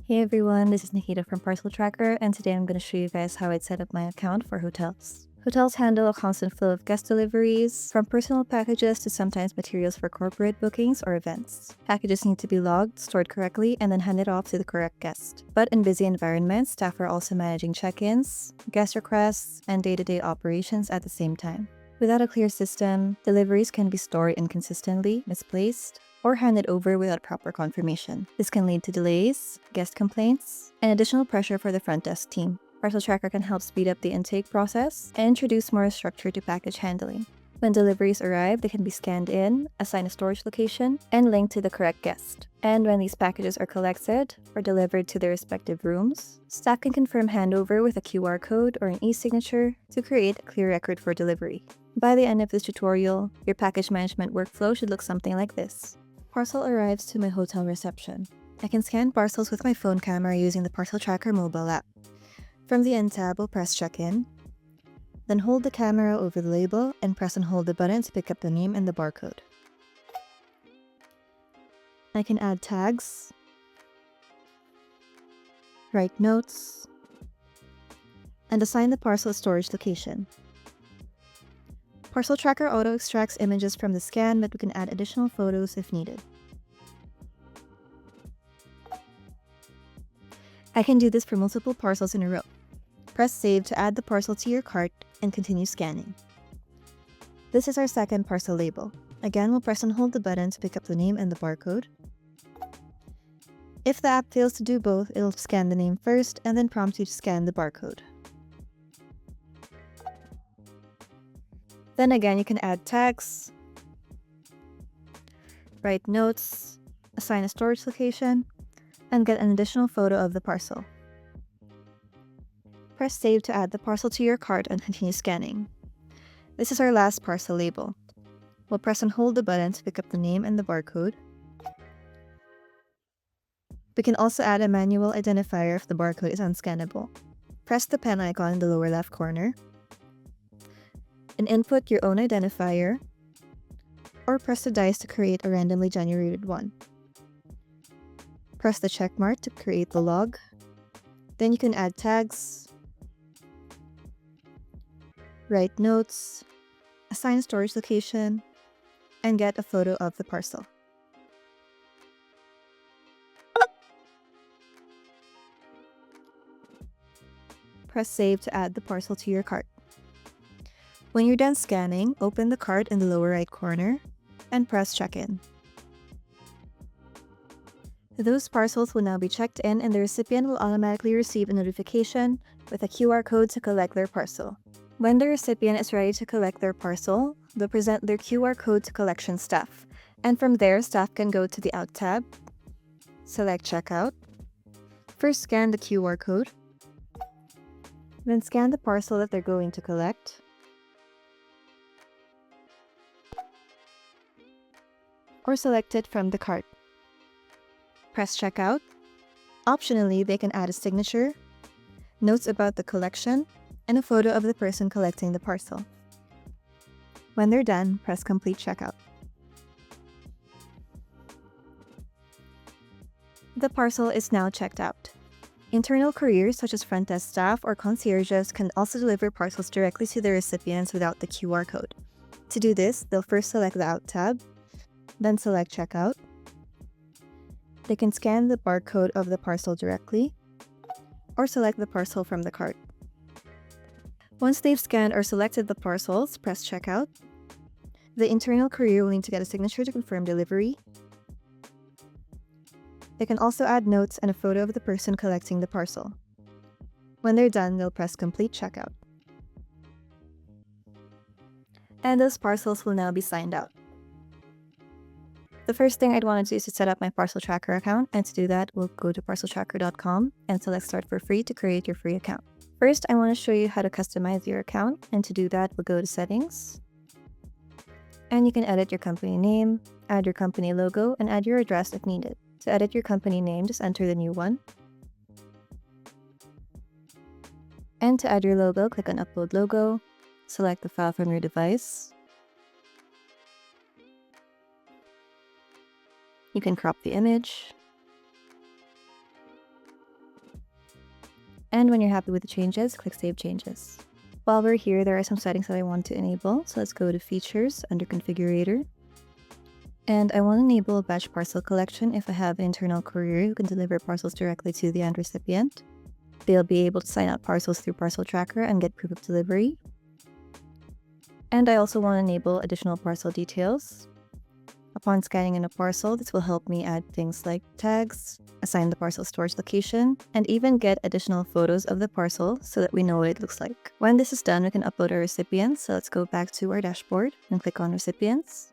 Hey everyone, this is Nikita from Parcel Tracker, and today I'm going to show you guys how I'd set up my account for hotels. Hotels handle a constant flow of guest deliveries, from personal packages to sometimes materials for corporate bookings or events. Packages need to be logged, stored correctly, and then handed off to the correct guest. But in busy environments, staff are also managing check-ins, guest requests, and day-to-day operations at the same time. Without a clear system, deliveries can be stored inconsistently, misplaced, or handed over without proper confirmation. This can lead to delays, guest complaints, and additional pressure for the front desk team. Parcel Tracker can help speed up the intake process and introduce more structure to package handling. When deliveries arrive, they can be scanned in, assigned a storage location, and linked to the correct guest. And when these packages are collected or delivered to their respective rooms, staff can confirm handover with a QR code or an e-signature to create a clear record for delivery. By the end of this tutorial, your package management workflow should look something like this. Parcel arrives to my hotel reception. I can scan parcels with my phone camera using the Parcel Tracker mobile app. From the End tab, we'll press Check-in, then hold the camera over the label and press and hold the button to pick up the name and the barcode. I can add tags, write notes, and assign the parcel storage location. Parcel Tracker auto-extracts images from the scan, but we can add additional photos if needed. I can do this for multiple parcels in a row. Press Save to add the parcel to your cart and continue scanning. This is our second parcel label. Again, we'll press and hold the button to pick up the name and the barcode. If the app fails to do both, it'll scan the name first and then prompt you to scan the barcode. Then again, you can add tags, write notes, assign a storage location, and get an additional photo of the parcel. Press Save to add the parcel to your cart and continue scanning. This is our last parcel label. We'll press and hold the button to pick up the name and the barcode. We can also add a manual identifier if the barcode is unscannable. Press the pen icon in the lower left corner and input your own identifier, or press the dice to create a randomly generated one. Press the check mark to create the log. Then you can add tags, write notes, assign storage location, and get a photo of the parcel. Press Save to add the parcel to your cart. When you're done scanning, open the cart in the lower right corner and press Check-in. Those parcels will now be checked in and the recipient will automatically receive a notification with a QR code to collect their parcel. When the recipient is ready to collect their parcel, they'll present their QR code to collection staff, and from there, staff can go to the Out tab, select Checkout, first scan the QR code, then scan the parcel that they're going to collect, or select it from the cart. Press Checkout. Optionally, they can add a signature, notes about the collection, and a photo of the person collecting the parcel. When they're done, press Complete Checkout. The parcel is now checked out. Internal couriers such as front desk staff or concierges can also deliver parcels directly to their recipients without the QR code. To do this, they'll first select the Out tab, then select Checkout. They can scan the barcode of the parcel directly, or select the parcel from the cart. Once they've scanned or selected the parcels, press Checkout. The internal courier will need to get a signature to confirm delivery. They can also add notes and a photo of the person collecting the parcel. When they're done, they'll press Complete Checkout. And those parcels will now be signed out. The first thing I'd want to do is to set up my Parcel Tracker account, and to do that, we'll go to parceltracker.com and select Start for Free to create your free account. First, I want to show you how to customize your account, and to do that, we'll go to Settings, and you can edit your company name, add your company logo, and add your address if needed. To edit your company name, just enter the new one. And to add your logo, click on Upload Logo, select the file from your device. You can crop the image, And when you're happy with the changes, click Save Changes. While we're here, there are some settings that I want to enable. So let's go to Features under Configurator. And I want to enable batch parcel collection if I have an internal courier who can deliver parcels directly to the end recipient. They'll be able to sign out parcels through Parcel Tracker and get proof of delivery. And I also want to enable additional parcel details. Upon scanning in a parcel, this will help me add things like tags, assign the parcel storage location, and even get additional photos of the parcel so that we know what it looks like. When this is done, we can upload our recipients. So let's go back to our dashboard and click on Recipients.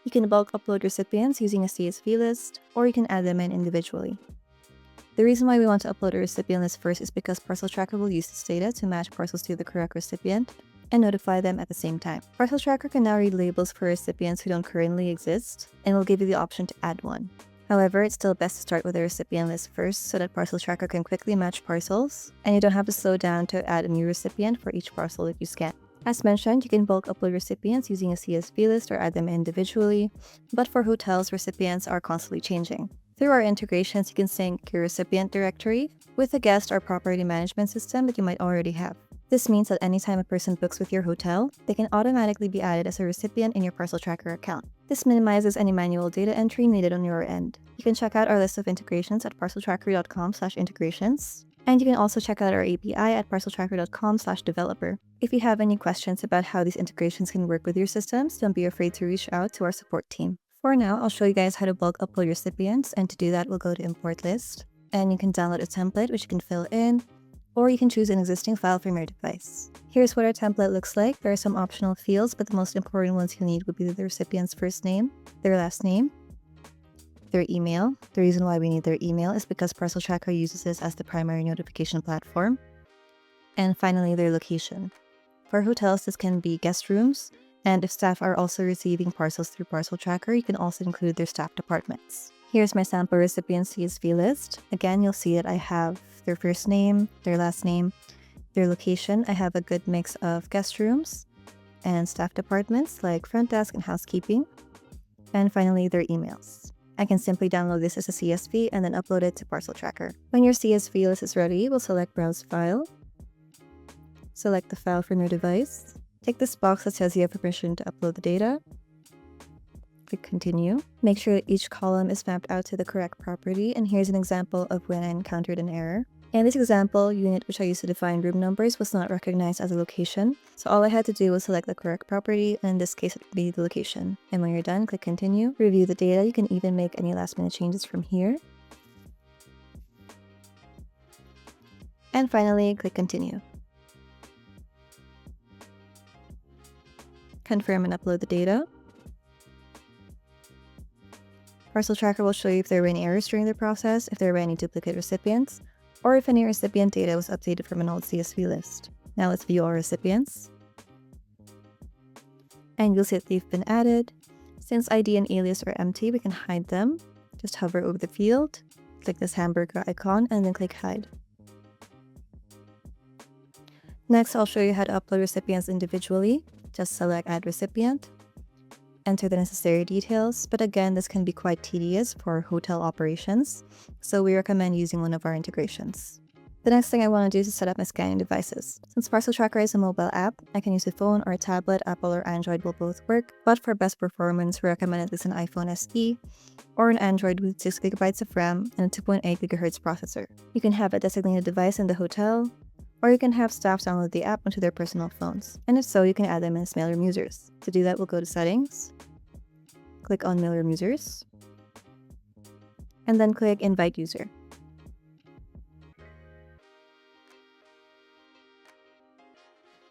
You can bulk upload recipients using a CSV list, or you can add them in individually. The reason why we want to upload a recipient list first is because Parcel Tracker will use this data to match parcels to the correct recipient and notify them at the same time. Parcel Tracker can now read labels for recipients who don't currently exist, and will give you the option to add one. However, it's still best to start with a recipient list first so that Parcel Tracker can quickly match parcels, and you don't have to slow down to add a new recipient for each parcel that you scan. As mentioned, you can bulk upload recipients using a CSV list or add them individually, but for hotels, recipients are constantly changing. Through our integrations, you can sync your recipient directory with a guest or property management system that you might already have. This means that anytime a person books with your hotel, they can automatically be added as a recipient in your Parcel Tracker account. This minimizes any manual data entry needed on your end. You can check out our list of integrations at parceltracker.com/integrations. And you can also check out our API at parceltracker.com/developer. If you have any questions about how these integrations can work with your systems, don't be afraid to reach out to our support team. For now, I'll show you guys how to bulk upload recipients, and to do that, we'll go to Import List, and you can download a template which you can fill in, or you can choose an existing file from your device. Here's what our template looks like. There are some optional fields, but the most important ones you'll need would be the recipient's first name, their last name, their email. The reason why we need their email is because Parcel Tracker uses this as the primary notification platform. And finally, their location. For hotels, this can be guest rooms, and if staff are also receiving parcels through Parcel Tracker, you can also include their staff departments. Here's my sample recipient CSV list. Again, you'll see that I have their first name, their last name, their location. I have a good mix of guest rooms and staff departments like front desk and housekeeping. And finally, their emails. I can simply download this as a CSV and then upload it to Parcel Tracker. When your CSV list is ready, we'll select Browse File. Select the file from your device. Tick this box that says you have permission to upload the data. Click Continue. Make sure that each column is mapped out to the correct property, and here's an example of when I encountered an error. In this example, unit which I used to define room numbers was not recognized as a location, so all I had to do was select the correct property, and in this case it would be the location. And when you're done, click Continue. Review the data. You can even make any last minute changes from here. And finally, click Continue. Confirm and upload the data. Parcel Tracker will show you if there were any errors during the process, if there were any duplicate recipients, or if any recipient data was updated from an old CSV list. Now let's view our recipients. And you'll see that they've been added. Since ID and alias are empty, we can hide them. Just hover over the field, click this hamburger icon, and then click Hide. Next, I'll show you how to upload recipients individually. Just select Add Recipient. Enter the necessary details, but again, this can be quite tedious for hotel operations, so we recommend using one of our integrations. The next thing I want to do is set up my scanning devices. Since Parcel Tracker is a mobile app, I can use a phone or a tablet. Apple or Android will both work, but for best performance, we recommend at least an iPhone SE or an Android with 6 GB of RAM and a 2.8 GHz processor. You can have a designated device in the hotel, or you can have staff download the app onto their personal phones, and if so, you can add them as Mailroom Users. To do that, we'll go to Settings, click on Mailroom Users, and then click Invite User.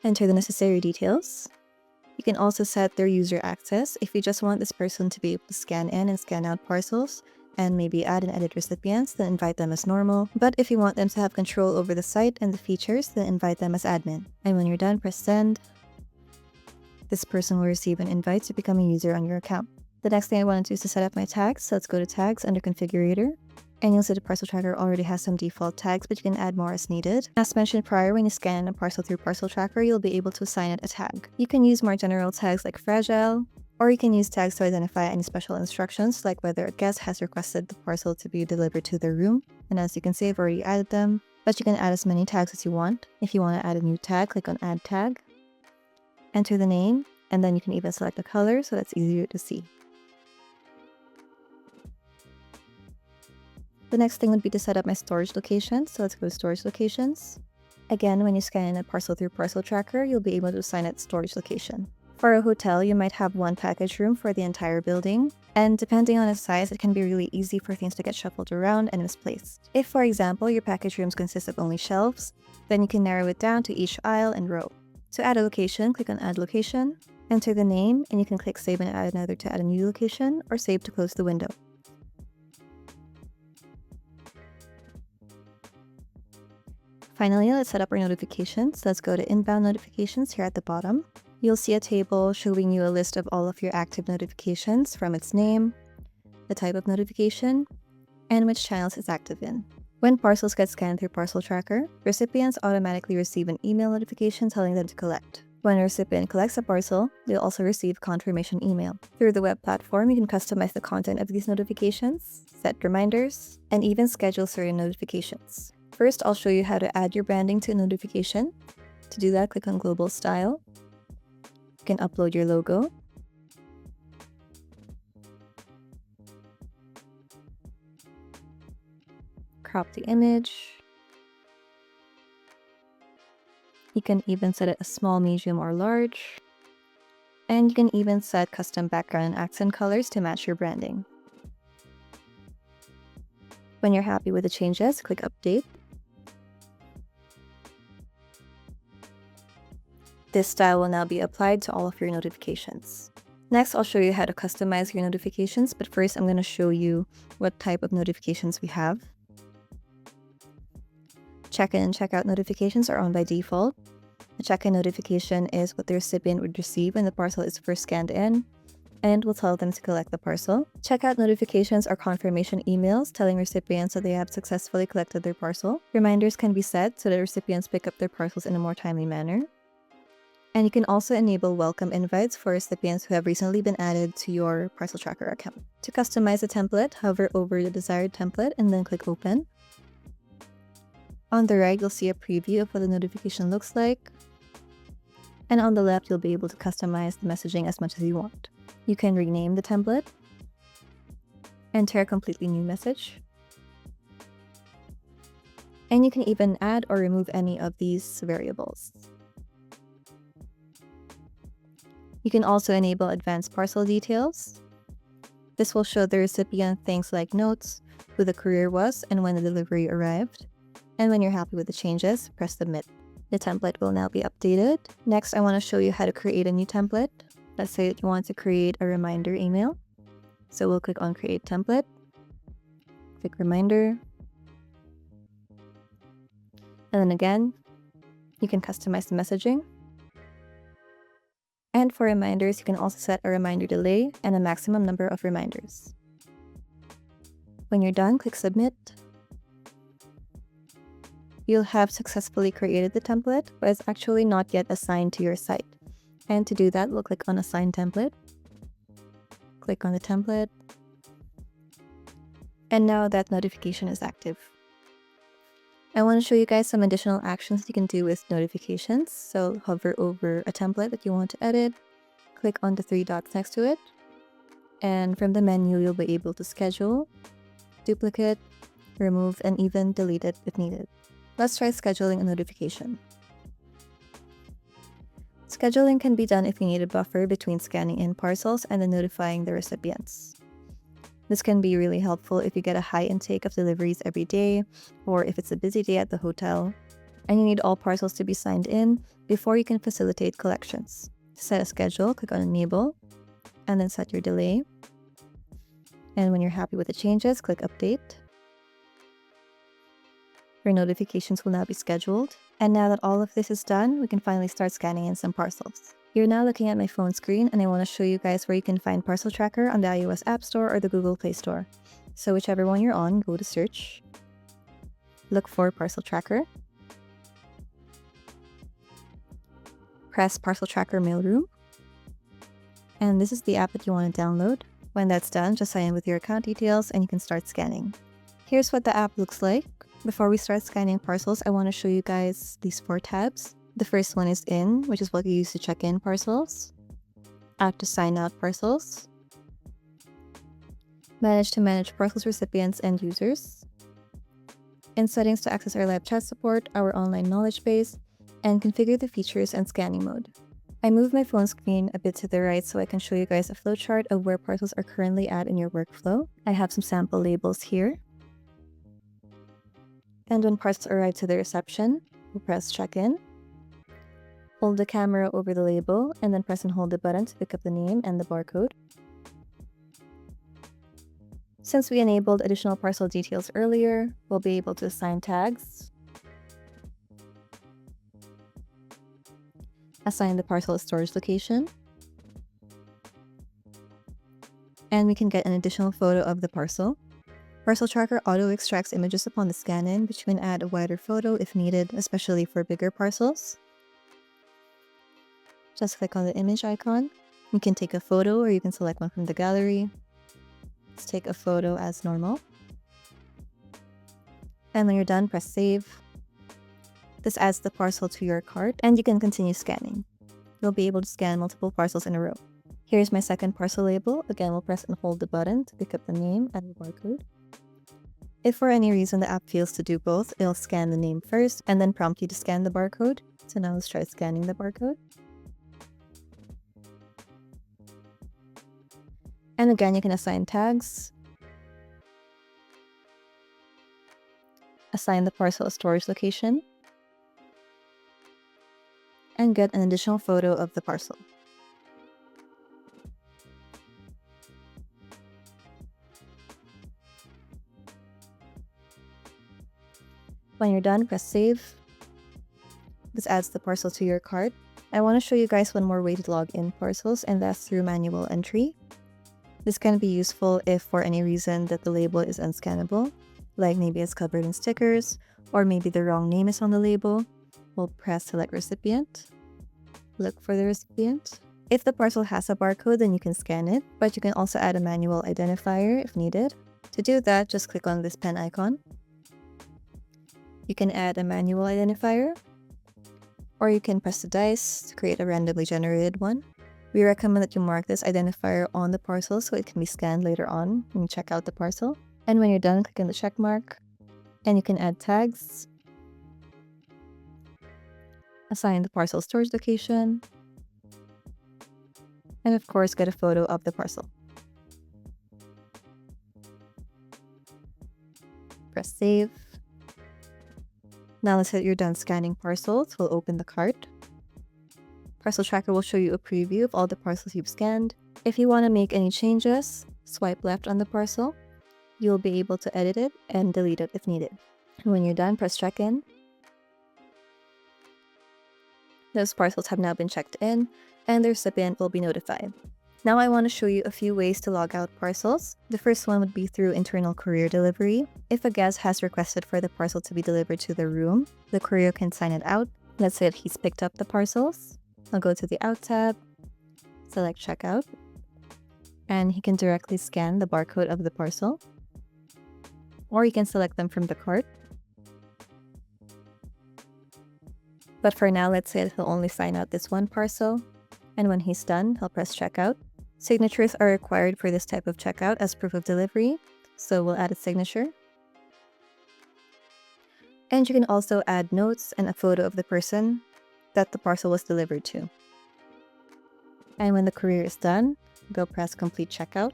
Enter the necessary details. You can also set their user access if you just want this person to be able to scan in and scan out parcels, and maybe add and edit recipients, then invite them as normal. But if you want them to have control over the site and the features, then invite them as admin. And when you're done, press Send. This person will receive an invite to become a user on your account. The next thing I want to do is to set up my tags, so let's go to Tags under Configurator. And you'll see the Parcel Tracker already has some default tags, but you can add more as needed. As mentioned prior, when you scan a parcel through Parcel Tracker, you'll be able to assign it a tag. You can use more general tags like Fragile, or you can use tags to identify any special instructions, like whether a guest has requested the parcel to be delivered to their room. And as you can see, I've already added them. but you can add as many tags as you want. If you want to add a new tag, click on Add Tag, enter the name, and then you can even select the color so that's easier to see. The next thing would be to set up my storage location. So let's go to Storage Locations. Again, when you scan a parcel through Parcel Tracker, you'll be able to assign its storage location. For a hotel, you might have one package room for the entire building, and depending on its size, it can be really easy for things to get shuffled around and misplaced. If, for example, your package rooms consist of only shelves, then you can narrow it down to each aisle and row. To add a location, click on Add Location, enter the name, and you can click Save and Add Another to add a new location, or Save to close the window. Finally, let's set up our notifications. Let's go to Inbound Notifications here at the bottom. You'll see a table showing you a list of all of your active notifications from its name, the type of notification, and which channels it's active in. When parcels get scanned through Parcel Tracker, recipients automatically receive an email notification telling them to collect. When a recipient collects a parcel, they'll also receive confirmation email. Through the web platform, you can customize the content of these notifications, set reminders, and even schedule certain notifications. First, I'll show you how to add your branding to a notification. To do that, click on Global Style. You can upload your logo. Crop the image. You can even set it as small, medium, or large. And you can even set custom background and accent colors to match your branding. When you're happy with the changes, click Update. This style will now be applied to all of your notifications. Next, I'll show you how to customize your notifications, but first I'm going to show you what type of notifications we have. Check-in and check-out notifications are on by default. A check-in notification is what the recipient would receive when the parcel is first scanned in, and will tell them to collect the parcel. Check-out notifications are confirmation emails telling recipients that they have successfully collected their parcel. Reminders can be set so that recipients pick up their parcels in a more timely manner. And you can also enable welcome invites for recipients who have recently been added to your Parcel Tracker account. To customize a template, hover over the desired template and then click Open. On the right, you'll see a preview of what the notification looks like. And on the left, you'll be able to customize the messaging as much as you want. You can rename the template, enter a completely new message, and you can even add or remove any of these variables. You can also enable advanced parcel details. This will show the recipient things like notes, who the courier was, and when the delivery arrived. And when you're happy with the changes, press Submit. The template will now be updated. Next, I want to show you how to create a new template. Let's say that you want to create a reminder email. So we'll click on Create Template, click Reminder, and then again, you can customize the messaging. And for reminders, you can also set a reminder delay and a maximum number of reminders. When you're done, click Submit. You'll have successfully created the template, but it's actually not yet assigned to your site. And to do that, we'll click on Assign Template. Click on the template. And now that notification is active. I want to show you guys some additional actions you can do with notifications. So hover over a template that you want to edit, click on the three dots next to it, and from the menu you'll be able to schedule, duplicate, remove, and even delete it if needed. Let's try scheduling a notification. Scheduling can be done if you need a buffer between scanning in parcels and then notifying the recipients. This can be really helpful if you get a high intake of deliveries every day, or if it's a busy day at the hotel, and you need all parcels to be signed in before you can facilitate collections. To set a schedule, click on Enable, and then set your delay. And when you're happy with the changes, click Update. Your notifications will now be scheduled. And now that all of this is done, we can finally start scanning in some parcels. You're now looking at my phone screen, and I want to show you guys where you can find Parcel Tracker on the iOS App Store or the Google Play Store. So whichever one you're on, go to Search, look for Parcel Tracker, press Parcel Tracker Mailroom, and this is the app that you want to download. When that's done, just sign in with your account details and you can start scanning. Here's what the app looks like. Before we start scanning parcels, I want to show you guys these 4 tabs. The first one is In, which is what you use to check in parcels. Out to sign out parcels. Manage to manage parcels recipients and users. In settings to access our live chat support, our online knowledge base, and configure the features and scanning mode. I moved my phone screen a bit to the right so I can show you guys a flowchart of where parcels are currently at in your workflow. I have some sample labels here. And when parcels arrive to the reception, we'll press check-in. Hold the camera over the label and then press and hold the button to pick up the name and the barcode. Since we enabled additional parcel details earlier, we'll be able to assign tags, assign the parcel storage location, and we can get an additional photo of the parcel. Parcel Tracker auto-extracts images upon the scan-in, but you can add a wider photo if needed, especially for bigger parcels. Just click on the image icon. You can take a photo or you can select one from the gallery. Let's take a photo as normal. And when you're done, press save. This adds the parcel to your cart and you can continue scanning. You'll be able to scan multiple parcels in a row. Here's my second parcel label. Again, we'll press and hold the button to pick up the name and the barcode. If for any reason the app fails to do both, it'll scan the name first and then prompt you to scan the barcode. So now let's try scanning the barcode. And again, you can assign tags, assign the parcel storage location, and get an additional photo of the parcel. When you're done, press save. This adds the parcel to your cart. I want to show you guys one more way to log in parcels, and that's through manual entry. This can be useful if for any reason that the label is unscannable, like maybe it's covered in stickers, or maybe the wrong name is on the label. We'll press select recipient, look for the recipient. If the parcel has a barcode, then you can scan it, but you can also add a manual identifier if needed. To do that, just click on this pen icon. You can add a manual identifier, or you can press the dice to create a randomly generated one. We recommend that you mark this identifier on the parcel so it can be scanned later on when you check out the parcel. And when you're done, click on the check mark, and you can add tags, assign the parcel storage location, and of course, get a photo of the parcel. Press save. Now let's say you're done scanning parcels, we'll open the cart. Parcel Tracker will show you a preview of all the parcels you've scanned. If you want to make any changes, swipe left on the parcel. You'll be able to edit it and delete it if needed. When you're done, press check-in. Those parcels have now been checked in, and the recipient will be notified. Now I want to show you a few ways to log out parcels. The first one would be through internal courier delivery. If a guest has requested for the parcel to be delivered to their room, the courier can sign it out. Let's say that he's picked up the parcels. I'll go to the Out tab, select Checkout, and he can directly scan the barcode of the parcel. Or you can select them from the cart. But for now, let's say that he'll only sign out this one parcel, and when he's done, he'll press Checkout. Signatures are required for this type of checkout as proof of delivery, so we'll add a signature. And you can also add notes and a photo of the person that the parcel was delivered to. And when the courier is done, go press Complete Checkout.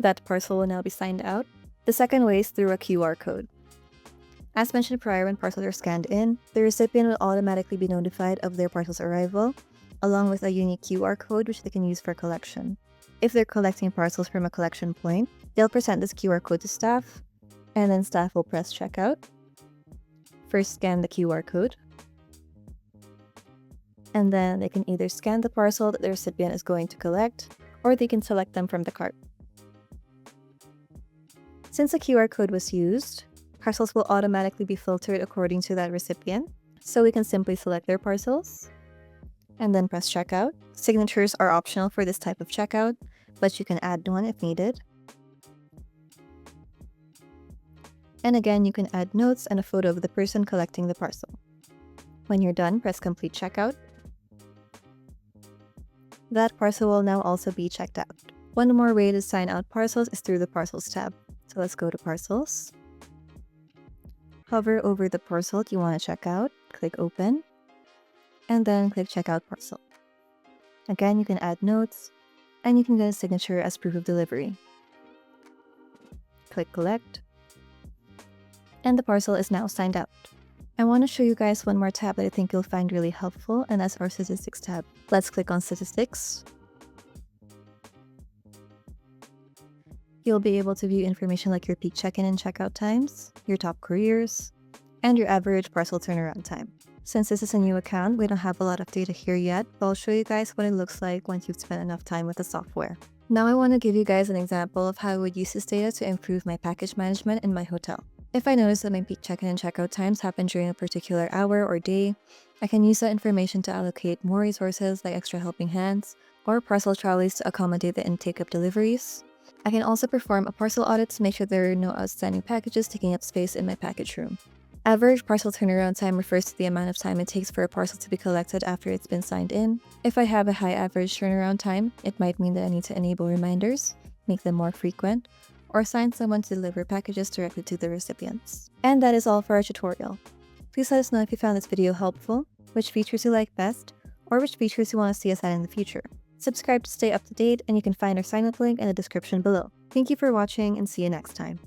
That parcel will now be signed out. The second way is through a QR code. As mentioned prior, when parcels are scanned in, the recipient will automatically be notified of their parcel's arrival, along with a unique QR code which they can use for collection. If they're collecting parcels from a collection point, they'll present this QR code to staff, and then staff will press Checkout. First, scan the QR code, and then they can either scan the parcel that the recipient is going to collect, or they can select them from the cart. Since the QR code was used, parcels will automatically be filtered according to that recipient, so we can simply select their parcels, and then press Checkout. Signatures are optional for this type of checkout, but you can add one if needed. And again, you can add notes and a photo of the person collecting the parcel. When you're done, press Complete Checkout. That parcel will now also be checked out. One more way to sign out parcels is through the Parcels tab. So let's go to Parcels. Hover over the parcel you want to check out, click Open, and then click Checkout Parcel. Again, you can add notes, and you can get a signature as proof of delivery. Click Collect, and the parcel is now signed out. I want to show you guys one more tab that I think you'll find really helpful, and that's our Statistics tab. Let's click on Statistics. You'll be able to view information like your peak check-in and checkout times, your top couriers, and your average parcel turnaround time. Since this is a new account, we don't have a lot of data here yet, but I'll show you guys what it looks like once you've spent enough time with the software. Now I want to give you guys an example of how I would use this data to improve my package management in my hotel. If I notice that my peak check-in and checkout times happen during a particular hour or day, I can use that information to allocate more resources like extra helping hands or parcel trolleys to accommodate the intake of deliveries. I can also perform a parcel audit to make sure there are no outstanding packages taking up space in my package room. Average parcel turnaround time refers to the amount of time it takes for a parcel to be collected after it's been signed in. If I have a high average turnaround time, it might mean that I need to enable reminders, make them more frequent, or assign someone to deliver packages directly to the recipients. And that is all for our tutorial. Please let us know if you found this video helpful, which features you like best, or which features you want to see us add in the future. Subscribe to stay up to date, and you can find our sign up link in the description below. Thank you for watching, and see you next time.